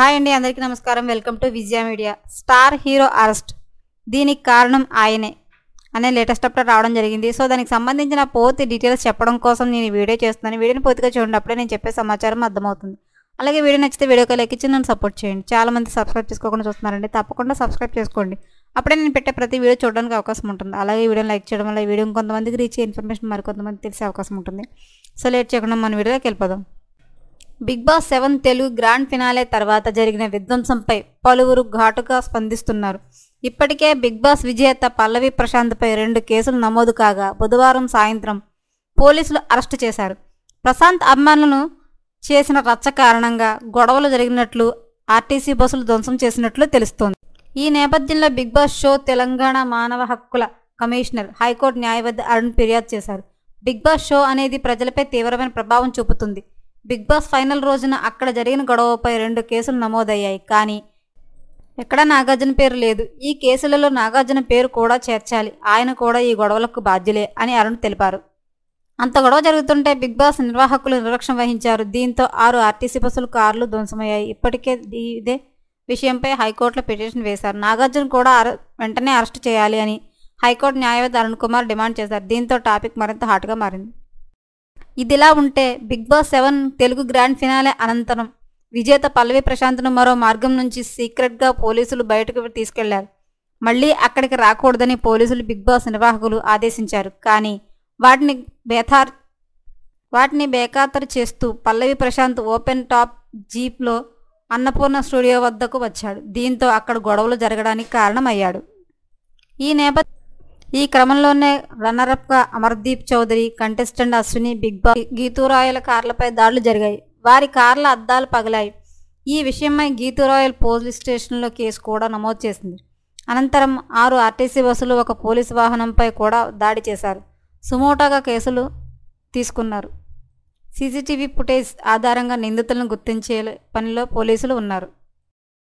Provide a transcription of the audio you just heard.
Hi అండి, అందరికీ నమస్కారం. Welcome to Vijaya media. Star hero arrest, దీనికి కారణం ఆయనే అనే లేటెస్ట్ అప్డేట్ రావడం జరిగింది. సో దానికి సంబంధించిన పూర్తి డీటెయిల్స్ చెప్పడం కోసం నేను ఈ వీడియో చేస్తున్నాను. వీడియోని పూర్తిగా చూడండి, అప్పుడే నేను చెప్పే సమాచారం అర్థమవుతుంది. అలాగే వీడియో నచ్చితే వీడియోకి లైక్ ఇచ్చి నన్ను సపోర్ట్ చేయండి. చాలా మంది సబ్స్క్రైబ్ చేసుకోకుండా చూస్తున్నారండి, తప్పకుండా సబ్స్క్రైబ్ చేసుకోండి. అప్పుడే నేను పెట్టే ప్రతి వీడియో చూడడానికి అవకాశం ఉంటుంది. అలాగే వీడియోని లైక్ చేయడం వల్ల ఈ వీడియో కొంతమందికి రీచ్ ఇన్ఫర్మేషన్ మరికొంతమంది తెలిసే అవకాశం ఉంటుంది. సో లేట్ చేయకుండా మన వీడియోకి వెళ్ళిపోదాం. Big boss 7 Telugu grand finale తర్వాత జరిగిన విధ్వంసంపై పలువురు ఘాటుగా స్పందిస్తున్నారు. ఇప్పటికే బిగ్ బాస్ విజేత పల్లవి ప్రశాంత్పై 2 కేసులు నమోదు కాగా బుధవారం సాయంత్రం పోలీసులు అరెస్టు చేశారు. ప్రశాంత్ అభిమానులను చేసిన రచ్చ కారణంగా గొడవలు జరిగినట్లు, ఆర్టీసీ బస్సులు ధ్వంసం చేసినట్లు తెలుస్తోంది. ఈ నేపథ్యంలో బిగ్ బాస్ షో తెలంగాణ మానవ హక్కుల కమిషనర్ హైకోర్టు న్యాయవాది అరుణ్ ఫిర్యాదు చేశారు. బిగ్ బాస్ షో అనేది ప్రజలపై తీవ్రమైన ప్రభావం చూపుతుంది. బిగ్ బాస్ ఫైనల్ రోజున అక్కడ జరిగిన గొడవపై 2 కేసులు నమోదయ్యాయి. కానీ ఎక్కడా నాగార్జున పేరు లేదు. ఈ కేసులలో నాగార్జున పేరు కూడా చేర్చాలి. ఆయన కూడా ఈ గొడవలకు బాధ్యులే అని అరుణ్ తెలిపారు. అంత గొడవ జరుగుతుంటే బిగ్ బాస్ నిర్వాహకులు నిర్లక్ష్యం వహించారు. దీంతో 6 ఆర్టీసీ బస్సులు, కార్లు ధ్వంసమయ్యాయి. ఇప్పటికే ఇదే విషయంపై హైకోర్టులో పిటిషన్ వేశారు. నాగార్జున కూడా వెంటనే అరెస్టు చేయాలి అని హైకోర్టు న్యాయవాది అరుణ్ కుమార్ డిమాండ్ చేశారు. దీంతో టాపిక్ మరింత హాట్గా మారింది. ఇదిలా ఉంటే big boss 7 Telugu grand finale అనంతరం విజేత పల్లవి ప్రశాంత్ను మరో మార్గం నుంచి సీక్రెట్గా పోలీసులు బయటకు తీసుకెళ్లారు. మళ్లీ అక్కడికి రాకూడదని పోలీసులు బిగ్ బాస్ నిర్వాహకులు ఆదేశించారు. కానీ వాటిని బేఖాతరు చేస్తూ పల్లవి ప్రశాంత్ ఓపెన్ టాప్ జీప్లో అన్నపూర్ణ స్టూడియో వద్దకు వచ్చాడు. దీంతో అక్కడ గొడవలు జరగడానికి కారణమయ్యాడు. ఈ క్రమంలోనే రన్నరప్గా Amardeep Chowdary, contestant Ashwini, big boss గీతూరాయల కార్లపై దాడులు జరిగాయి. వారి కార్ల అద్దాలు పగిలాయి. ఈ విషయమై గీతూరాయల్ పోలీస్ స్టేషన్లో కేసు కూడా నమోదు చేసింది. అనంతరం 6 ఆర్టీసీ బస్సులు, 1 పోలీసు వాహనంపై కూడా దాడి చేశారు. సుమోటాగా కేసులు తీసుకున్నారు. సీసీటీవీ ఫుటేజ్ ఆధారంగా నిందితులను గుర్తించే పనిలో పోలీసులు ఉన్నారు.